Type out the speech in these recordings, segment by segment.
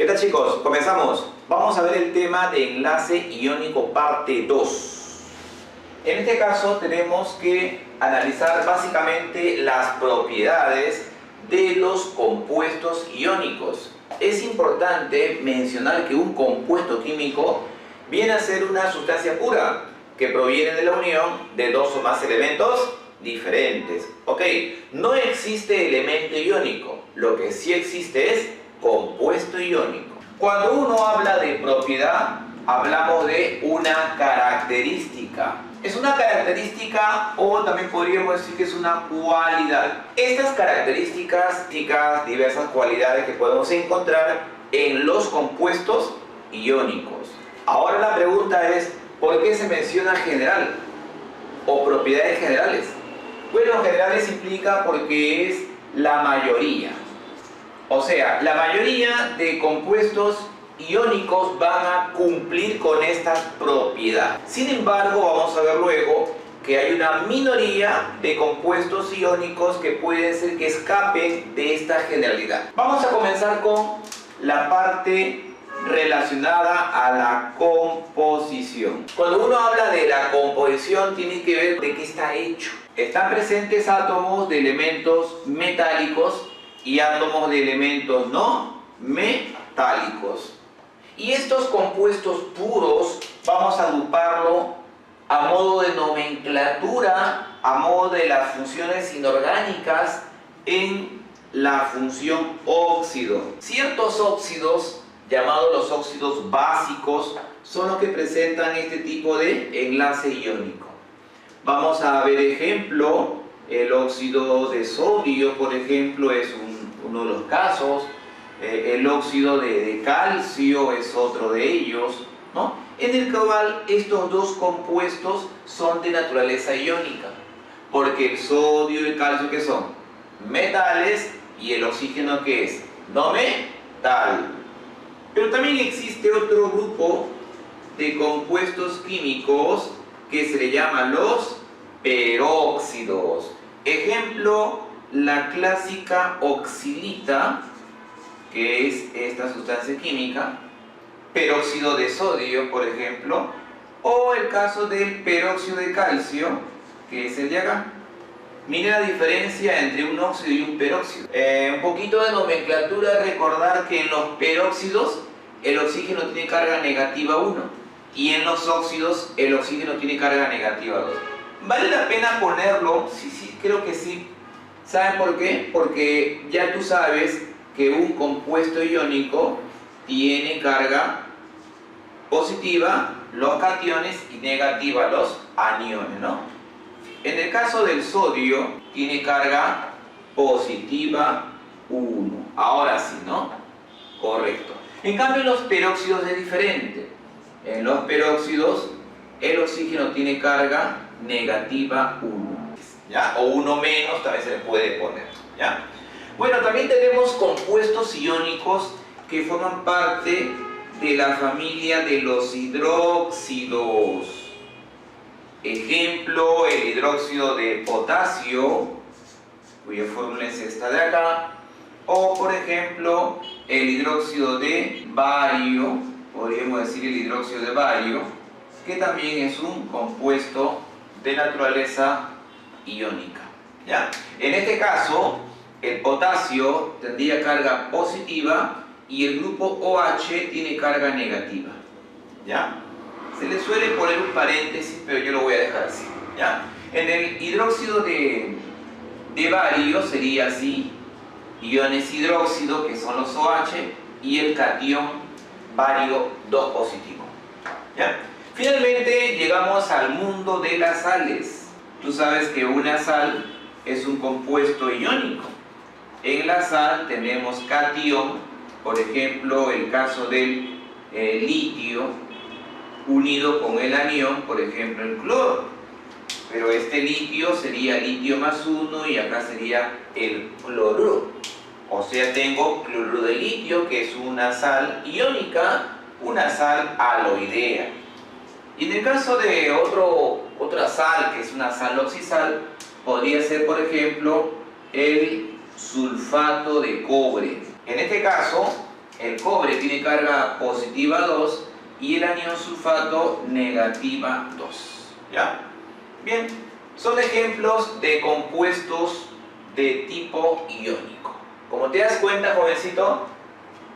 ¿Qué tal, chicos? Comenzamos. Vamos a ver el tema de enlace iónico parte 2. En este caso tenemos que analizar básicamente las propiedades de los compuestos iónicos. Es importante mencionar que un compuesto químico viene a ser una sustancia pura que proviene de la unión de dos o más elementos diferentes. Ok, no existe elemento iónico, lo que sí existe es compuesto iónico. Cuando uno habla de propiedad, hablamos de una característica. Es una característica, o también podríamos decir que es una cualidad. Estas características, diversas cualidades que podemos encontrar en los compuestos iónicos. Ahora la pregunta es, ¿por qué se menciona general o propiedades generales? Bueno, generales implica porque es la mayoría. O sea, la mayoría de compuestos iónicos van a cumplir con esta propiedad. Sin embargo, vamos a ver luego que hay una minoría de compuestos iónicos que pueden ser que escapen de esta generalidad. Vamos a comenzar con la parte relacionada a la composición. Cuando uno habla de la composición, tiene que ver de qué está hecho. Están presentes átomos de elementos metálicos y átomos de elementos no metálicos. Y estos compuestos puros vamos a agruparlo a modo de nomenclatura, a modo de las funciones inorgánicas en la función óxido. Ciertos óxidos, llamados los óxidos básicos, son los que presentan este tipo de enlace iónico. Vamos a ver ejemplo, el óxido de sodio, por ejemplo, es uno de los casos. El óxido de calcio es otro de ellos, ¿no? En el cual estos dos compuestos son de naturaleza iónica, porque el sodio y el calcio, ¿qué son? Metales, y el oxígeno, ¿qué es? No metal. Pero también existe otro grupo de compuestos químicos que se le llaman los peróxidos. Ejemplo, la clásica oxidita, que es esta sustancia química, peróxido de sodio, por ejemplo, o el caso del peróxido de calcio, que es el de acá. Mira la diferencia entre un óxido y un peróxido. Un poquito de nomenclatura, recordar que en los peróxidos el oxígeno tiene carga negativa 1 y en los óxidos el oxígeno tiene carga negativa 2. ¿Vale la pena ponerlo? Sí, creo que sí. ¿Saben por qué? Porque ya tú sabes que un compuesto iónico tiene carga positiva los cationes y negativa los aniones, ¿no? En el caso del sodio tiene carga positiva 1. Ahora sí, ¿no? Correcto. En cambio, en los peróxidos es diferente. En los peróxidos el oxígeno tiene carga negativa 1, ¿ya? O 1 menos también se le puede poner, ¿ya? Bueno, también tenemos compuestos iónicos que forman parte de la familia de los hidróxidos. Ejemplo, el hidróxido de potasio, cuya fórmula es esta de acá. O, por ejemplo, el hidróxido de bario, podríamos decir el hidróxido de bario, que también es un compuesto de naturaleza iónica, ¿ya? En este caso, el potasio tendría carga positiva y el grupo OH tiene carga negativa, ¿ya? Se le suele poner un paréntesis, pero yo lo voy a dejar así, ¿ya? En el hidróxido de bario sería así: iones hidróxido, que son los OH, y el catión bario 2 positivo, ¿ya? Finalmente llegamos al mundo de las sales. Tú sabes que una sal es un compuesto iónico. En la sal tenemos catión, por ejemplo, el caso del litio unido con el anión, por ejemplo, el cloro. Pero este litio sería litio más 1 y acá sería el cloruro. O sea, tengo cloruro de litio, que es una sal iónica, una sal aloidea. Y en el caso de otra sal, que es una sal oxisal, podría ser, por ejemplo, el sulfato de cobre. En este caso, El cobre tiene carga positiva 2 y el anión sulfato negativa 2. ¿Ya? Bien, son ejemplos de compuestos de tipo iónico. Como te das cuenta, jovencito,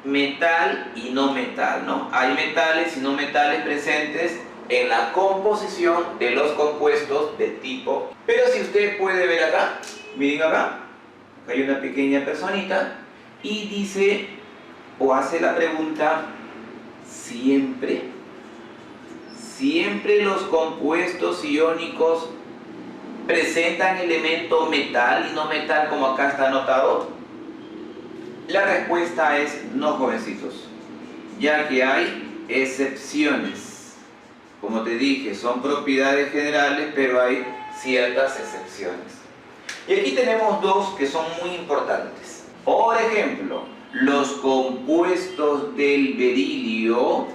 metal y no metal, ¿no? Hay metales y no metales presentes en la composición de los compuestos de tipo. Pero si usted puede ver acá, miren acá hay una pequeña personita y dice o hace la pregunta: siempre los compuestos iónicos presentan elemento metal y no metal como acá está anotado. La respuesta es no, jovencitos, ya que hay excepciones. Como te dije, son propiedades generales, pero hay ciertas excepciones. Y aquí tenemos dos que son muy importantes. Por ejemplo, los compuestos del berilio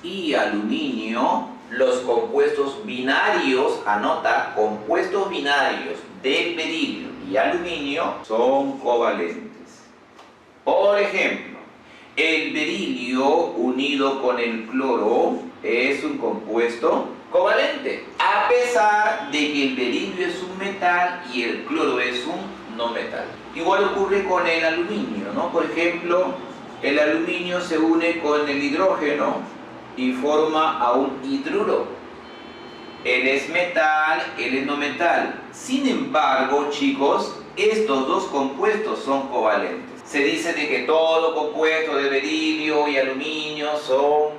y aluminio, los compuestos binarios, anota, compuestos binarios del berilio y aluminio son covalentes. Por ejemplo, el berilio unido con el cloro es un compuesto covalente, a pesar de que el berilio es un metal y el cloro es un no metal. Igual ocurre con el aluminio, ¿no? Por ejemplo, el aluminio se une con el hidrógeno y forma a un hidruro. Él es metal, él es no metal. Sin embargo, chicos, estos dos compuestos son covalentes. Se dice de que todo compuesto de berilio y aluminio son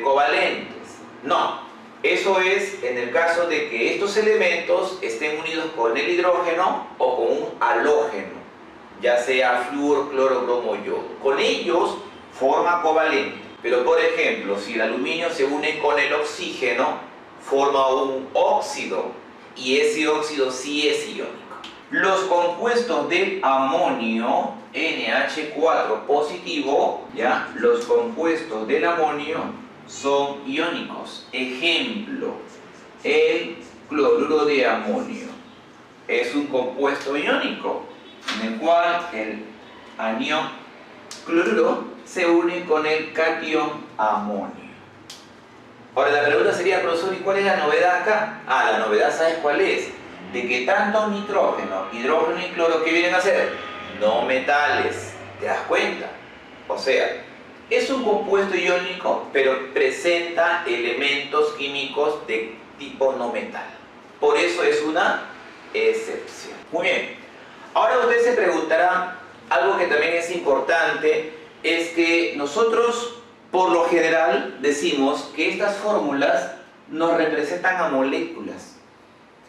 covalentes. No, eso es en el caso de que estos elementos estén unidos con el hidrógeno o con un halógeno, ya sea flúor, cloro, bromo, yodo. Con ellos forma covalente. Pero por ejemplo, si el aluminio se une con el oxígeno, forma un óxido, y ese óxido sí es iónico. Los compuestos del amonio, NH4 positivo, ¿ya? Los compuestos del amonio son iónicos. Ejemplo, el cloruro de amonio es un compuesto iónico, en el cual el anión cloruro se une con el catión amonio. Ahora la pregunta sería, profesor, ¿y cuál es la novedad acá? La novedad, ¿sabes cuál es? De que tanto nitrógeno, hidrógeno y cloro, ¿qué vienen a ser? No metales. ¿Te das cuenta? O sea, es un compuesto iónico, pero presenta elementos químicos de tipo no metal. Por eso es una excepción. Muy bien. Ahora usted se preguntará, algo que también es importante, es que nosotros, por lo general, decimos que estas fórmulas nos representan a moléculas.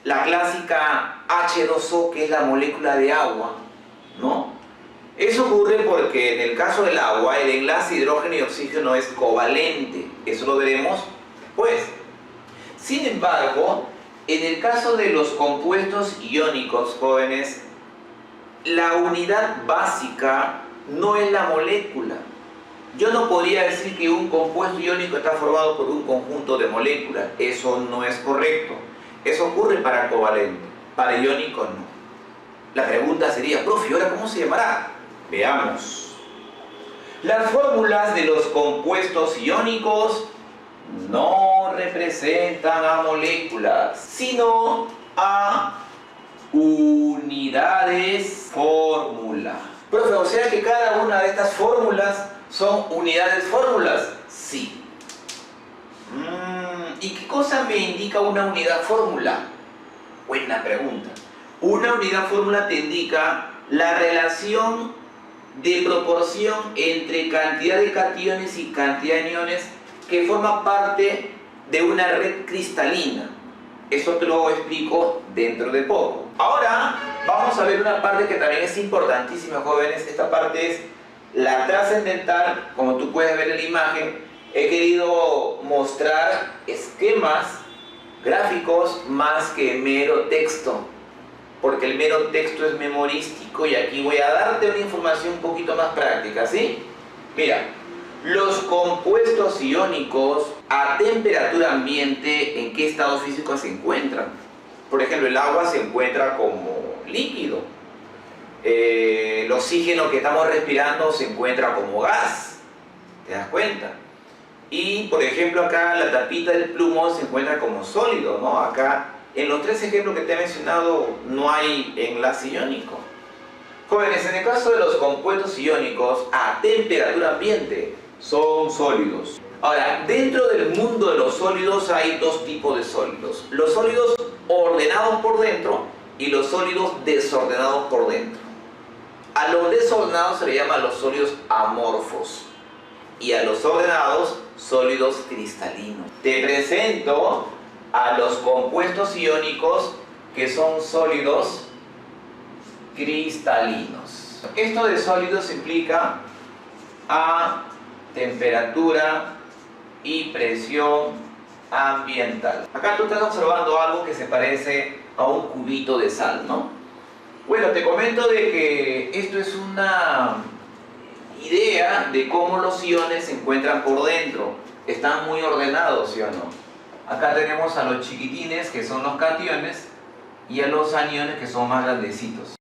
La clásica H2O, que es la molécula de agua, ¿no? Eso ocurre porque en el caso del agua, el enlace hidrógeno y oxígeno es covalente. Eso lo veremos después. Sin embargo, en el caso de los compuestos iónicos, jóvenes, la unidad básica no es la molécula. Yo no podría decir que un compuesto iónico está formado por un conjunto de moléculas. Eso no es correcto. Eso ocurre para covalente, para iónico no. La pregunta sería, profe, ¿y ahora cómo se llamará? Veamos. Las fórmulas de los compuestos iónicos no representan a moléculas, sino a unidades fórmula. Profe, o sea que cada una de estas fórmulas son unidades fórmulas. Sí. ¿Y qué cosa me indica una unidad fórmula? Buena pregunta. Una unidad fórmula te indica la relación de proporción entre cantidad de cationes y cantidad de aniones que forma parte de una red cristalina. Eso te lo explico dentro de poco. Ahora vamos a ver una parte que también es importantísima, jóvenes. Esta parte es la trascendental. Como tú puedes ver en la imagen, he querido mostrar esquemas gráficos más que mero texto, porque el mero texto es memorístico y aquí voy a darte una información un poquito más práctica, ¿sí? Mira, los compuestos iónicos a temperatura ambiente, ¿en qué estado físico se encuentran? Por ejemplo, el agua se encuentra como líquido. El oxígeno que estamos respirando se encuentra como gas. ¿Te das cuenta? Y por ejemplo acá la tapita del plumón se encuentra como sólido, ¿no? Acá en los tres ejemplos que te he mencionado no hay enlace iónico. Jóvenes, en el caso de los compuestos iónicos a temperatura ambiente son sólidos. Ahora, dentro del mundo de los sólidos hay dos tipos de sólidos. Los sólidos ordenados por dentro y los sólidos desordenados por dentro. A los desordenados se les llama los sólidos amorfos y a los ordenados sólidos cristalinos. Te presento a los compuestos iónicos que son sólidos cristalinos. Esto de sólidos implica a temperatura y presión ambiental. Acá tú estás observando algo que se parece a un cubito de sal, ¿no? Bueno, te comento de que esto es una idea de cómo los iones se encuentran por dentro. Están muy ordenados, ¿sí o no? Acá tenemos a los chiquitines, que son los cationes, y a los aniones, que son más grandecitos.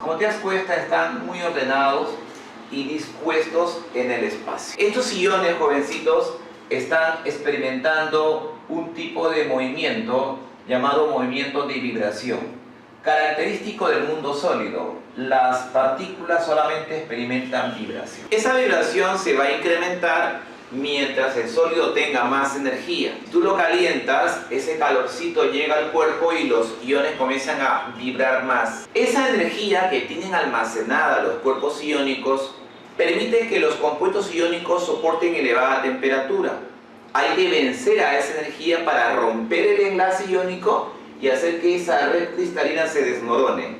Como te das cuenta, están muy ordenados y dispuestos en el espacio. Estos iones, jovencitos, están experimentando un tipo de movimiento llamado movimiento de vibración, característico del mundo sólido. Las partículas solamente experimentan vibración. Esa vibración se va a incrementar mientras el sólido tenga más energía. Si tú lo calientas, ese calorcito llega al cuerpo y los iones comienzan a vibrar más. Esa energía que tienen almacenada los cuerpos iónicos permite que los compuestos iónicos soporten elevada temperatura. Hay que vencer a esa energía para romper el enlace iónico y hacer que esa red cristalina se desmorone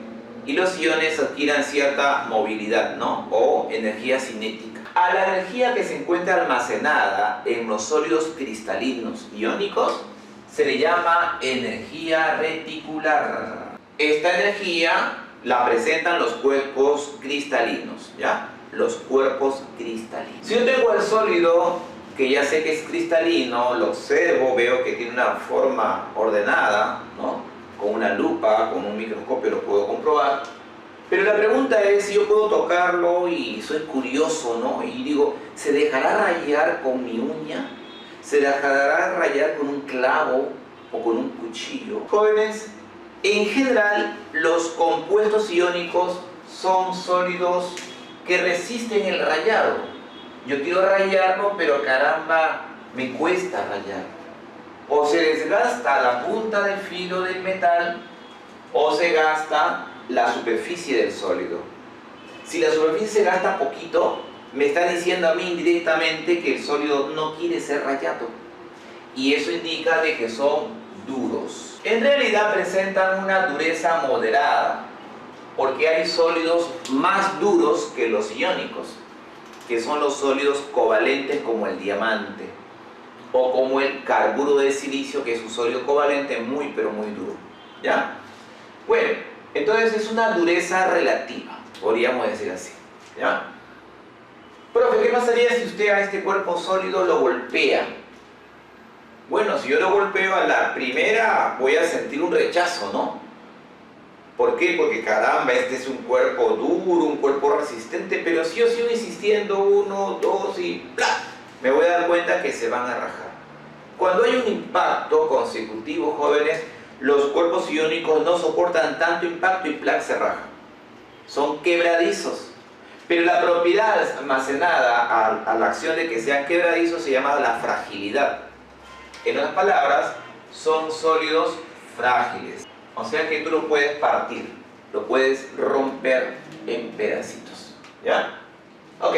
y los iones adquieran cierta movilidad, ¿no? O energía cinética. A la energía que se encuentra almacenada en los sólidos cristalinos iónicos se le llama energía reticular. Esta energía la presentan los cuerpos cristalinos, ¿ya? Los cuerpos cristalinos. Si yo tengo el sólido que ya sé que es cristalino, lo observo, veo que tiene una forma ordenada, ¿no? Con una lupa, con un microscopio lo puedo comprobar. Pero la pregunta es si yo puedo tocarlo y soy curioso, ¿no? Y digo, ¿se dejará rayar con mi uña? ¿Se dejará rayar con un clavo o con un cuchillo? Jóvenes, en general los compuestos iónicos son sólidos que resisten el rayado. Yo quiero rayarlo, pero caramba, me cuesta rayar. O se desgasta la punta del filo del metal, o se gasta la superficie del sólido. Si la superficie se gasta poquito, me está diciendo a mí indirectamente que el sólido no quiere ser rayado. Y eso indica de que son duros. En realidad presentan una dureza moderada, porque hay sólidos más duros que los iónicos, que son los sólidos covalentes como el diamante o como el carburo de silicio, que es un sólido covalente muy pero muy duro, ¿ya? Bueno, entonces es una dureza relativa, podríamos decir así, ¿ya? Profe, ¿qué pasaría si usted a este cuerpo sólido lo golpea? Bueno, si yo lo golpeo a la primera voy a sentir un rechazo, ¿no? ¿Por qué? Porque caramba, este es un cuerpo duro, un cuerpo resistente, pero si yo sigo insistiendo 1, 2 y ¡plá!, me voy a dar cuenta que se van a rajar. Cuando hay un impacto consecutivo, jóvenes, los cuerpos iónicos no soportan tanto impacto y ¡plá!, se rajan. Son quebradizos. Pero la propiedad almacenada a la acción de que sean quebradizos se llama la fragilidad. En otras palabras, son sólidos frágiles. O sea que tú lo puedes partir, lo puedes romper en pedacitos, ¿ya? Ok,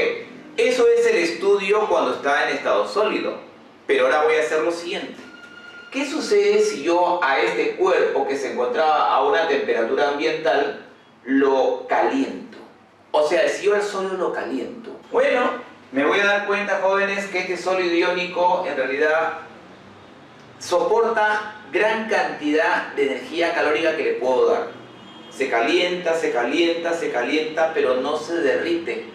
eso es el estudio cuando está en estado sólido. Pero ahora voy a hacer lo siguiente. ¿Qué sucede si yo a este cuerpo que se encontraba a una temperatura ambiental lo caliento? O sea, si yo al sólido lo caliento. Bueno, me voy a dar cuenta, jóvenes, que este sólido iónico en realidad soporta gran cantidad de energía calórica que le puedo dar. Se calienta, se calienta, se calienta, pero no se derrite.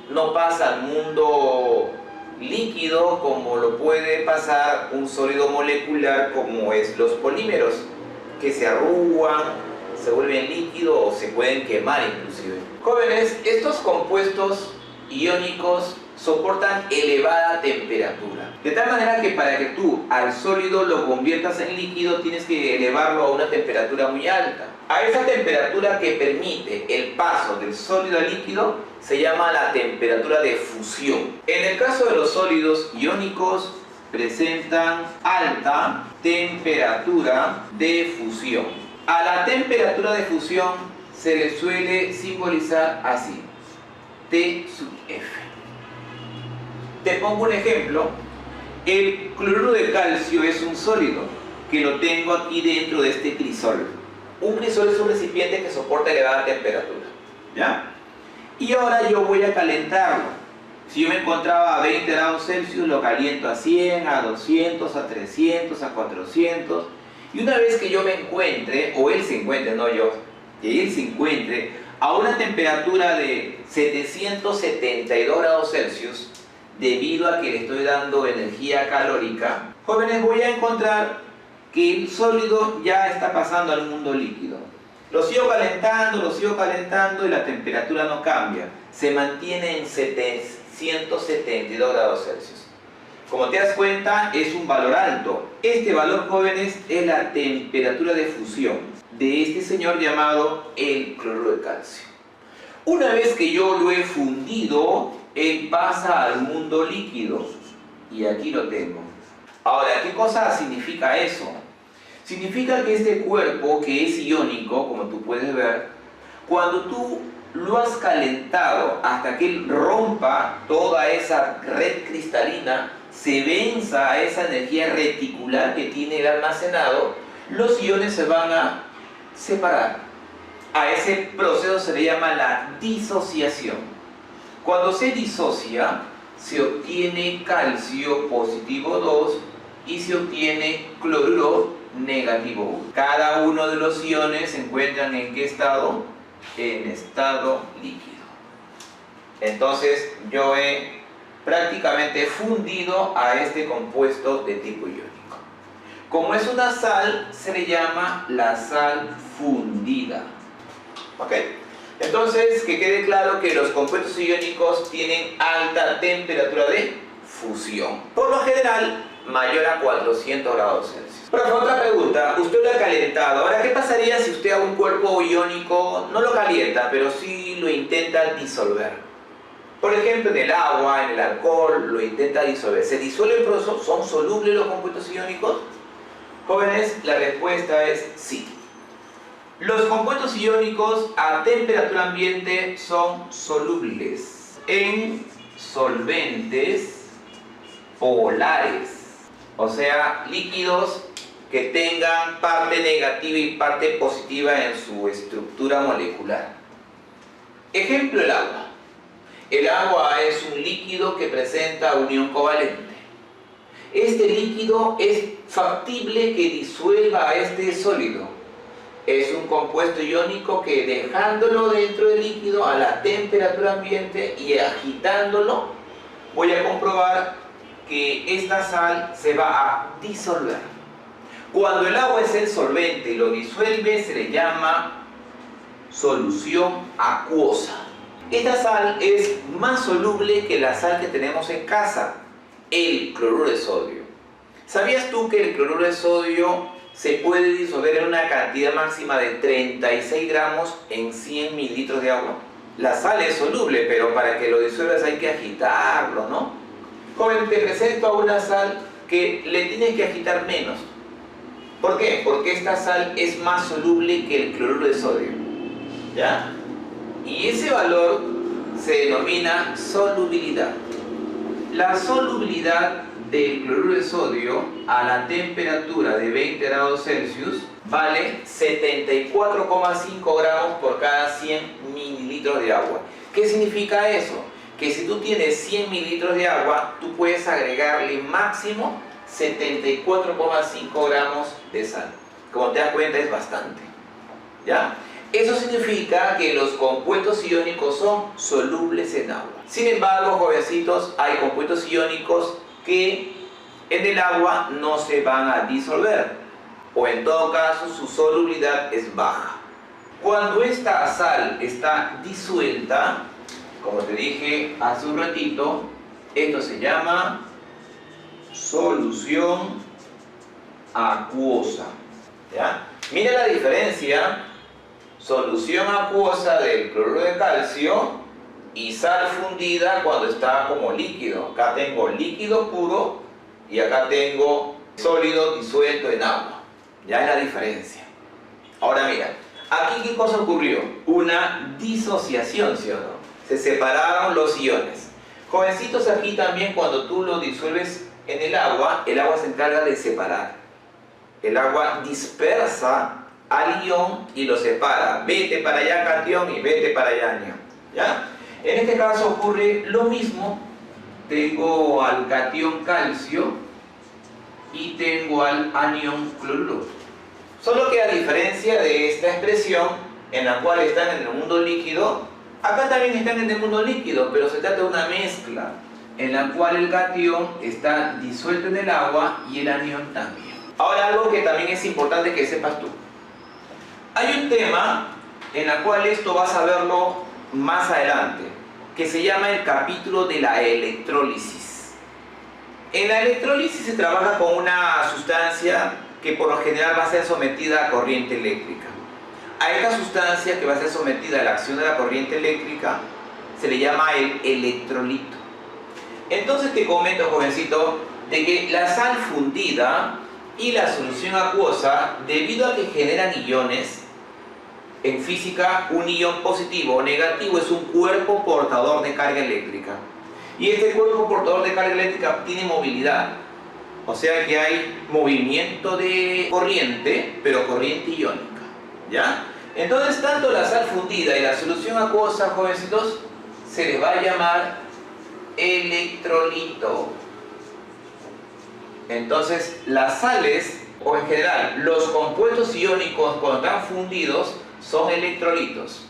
No pasa al mundo líquido como lo puede pasar un sólido molecular como es los polímeros, que se arrugan, se vuelven líquido o se pueden quemar inclusive. Jóvenes, estos compuestos iónicos soportan elevada temperatura. De tal manera que para que tú al sólido lo conviertas en líquido tienes que elevarlo a una temperatura muy alta. A esa temperatura que permite el paso del sólido al líquido se llama la temperatura de fusión. En el caso de los sólidos iónicos presentan alta temperatura de fusión. A la temperatura de fusión se le suele simbolizar así, T sub F. Te pongo un ejemplo. El cloruro de calcio es un sólido que lo tengo aquí dentro de este crisol. Un crisol es un recipiente que soporta elevada temperatura, ¿ya? Y ahora yo voy a calentarlo. Si yo me encontraba a 20 grados Celsius, lo caliento a 100, a 200, a 300, a 400. Y una vez que yo me encuentre, o él se encuentre, no yo, que él se encuentre a una temperatura de 772 grados Celsius, debido a que le estoy dando energía calórica, jóvenes, voy a encontrar que el sólido ya está pasando al mundo líquido. Lo sigo calentando y la temperatura no cambia. Se mantiene en 772 grados Celsius. Como te das cuenta, es un valor alto. Este valor, jóvenes, es la temperatura de fusión de este señor llamado el cloruro de calcio. Una vez que yo lo he fundido, él pasa al mundo líquido. Y aquí lo tengo. Ahora, ¿qué cosa significa eso? Significa que este cuerpo, que es iónico, como tú puedes ver, cuando tú lo has calentado hasta que él rompa toda esa red cristalina, se venza a esa energía reticular que tiene el almacenado, los iones se van a separar. A ese proceso se le llama la disociación. Cuando se disocia, se obtiene calcio positivo 2 y se obtiene cloruro negativo 1. Cada uno de los iones se encuentran ¿en qué estado? En estado líquido. Entonces yo he prácticamente fundido a este compuesto de tipo iónico. Como es una sal, se le llama la sal fundida. ¿Ok? Entonces, que quede claro que los compuestos iónicos tienen alta temperatura de fusión. Por lo general, mayor a 400 grados Celsius. Pero otra pregunta, usted lo ha calentado. Ahora, ¿qué pasaría si usted a un cuerpo iónico no lo calienta, pero sí lo intenta disolver? Por ejemplo, en el agua, en el alcohol, lo intenta disolver. ¿Se disuelven, pero son solubles los compuestos iónicos? Jóvenes, la respuesta es sí. Los compuestos iónicos a temperatura ambiente son solubles en solventes polares, o sea, líquidos que tengan parte negativa y parte positiva en su estructura molecular. Ejemplo, el agua. El agua es un líquido que presenta unión covalente. Este líquido es factible que disuelva a este sólido. Es un compuesto iónico que dejándolo dentro del líquido a la temperatura ambiente y agitándolo, voy a comprobar que esta sal se va a disolver. Cuando el agua es el solvente y lo disuelve, se le llama solución acuosa. Esta sal es más soluble que la sal que tenemos en casa, el cloruro de sodio. ¿Sabías tú que el cloruro de sodio se puede disolver en una cantidad máxima de 36 gramos en 100 mililitros de agua? La sal es soluble, pero para que lo disuelvas hay que agitarlo, ¿no? Joven, te presento a una sal que le tienes que agitar menos. ¿Por qué? Porque esta sal es más soluble que el cloruro de sodio, ¿ya? Y ese valor se denomina solubilidad. La solubilidad del cloruro de sodio a la temperatura de 20 grados Celsius vale 74,5 gramos por cada 100 mililitros de agua. ¿Qué significa eso? Que si tú tienes 100 mililitros de agua, tú puedes agregarle máximo 74,5 gramos de sal. Como te das cuenta, es bastante, ¿ya? Eso significa que los compuestos iónicos son solubles en agua. Sin embargo, jovencitos, hay compuestos iónicos que en el agua no se van a disolver, o en todo caso su solubilidad es baja. Cuando esta sal está disuelta, como te dije hace un ratito, esto se llama solución acuosa. ¿Ya? Mira la diferencia, solución acuosa del cloruro de calcio y sal fundida cuando está como líquido. Acá tengo líquido puro y acá tengo sólido disuelto en agua. Ya es la diferencia. Ahora mira, aquí ¿qué cosa ocurrió? Una disociación, ¿sí o no? Se separaron los iones. Jovencitos, aquí también cuando tú lo disuelves en el agua se encarga de separar. El agua dispersa al ion y lo separa. Vete para allá catión y vete para allá anión. ¿Ya? En este caso ocurre lo mismo. Tengo al catión calcio y tengo al anión cloruro. Solo que a diferencia de esta expresión en la cual están en el mundo líquido, acá también están en el mundo líquido, pero se trata de una mezcla en la cual el catión está disuelto en el agua y el anión también. Ahora algo que también es importante que sepas tú. Hay un tema en el cual esto vas a verlo más adelante, que se llama el capítulo de la electrólisis. En la electrólisis se trabaja con una sustancia que por lo general va a ser sometida a corriente eléctrica. A esta sustancia que va a ser sometida a la acción de la corriente eléctrica se le llama el electrolito. Entonces te comento, jovencito, de que la sal fundida y la solución acuosa, debido a que generan iones, en física un ion positivo o negativo es un cuerpo portador de carga eléctrica. Y este cuerpo portador de carga eléctrica tiene movilidad. O sea que hay movimiento de corriente, pero corriente iónica. ¿Ya? Entonces, tanto la sal fundida y la solución acuosa, jovencitos, se les va a llamar electrolito. Entonces, las sales, o en general, los compuestos iónicos cuando están fundidos, son electrolitos.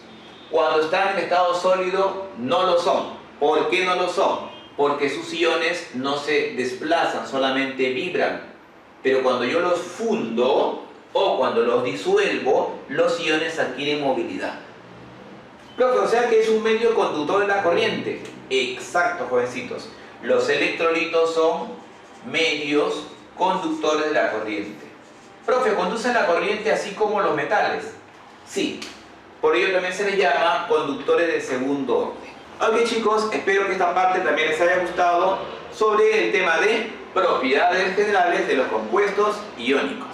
Cuando están en estado sólido, no lo son. ¿Por qué no lo son? Porque sus iones no se desplazan, solamente vibran. Pero cuando yo los fundo o cuando los disuelvo, los iones adquieren movilidad. Profe, o sea que es un medio conductor de la corriente. Exacto, jovencitos. Los electrolitos son medios conductores de la corriente. Profe, ¿conducen la corriente así como los metales? Sí. Por ello también se les llama conductores de segundo orden. Ok, chicos, espero que esta parte también les haya gustado sobre el tema de propiedades generales de los compuestos iónicos.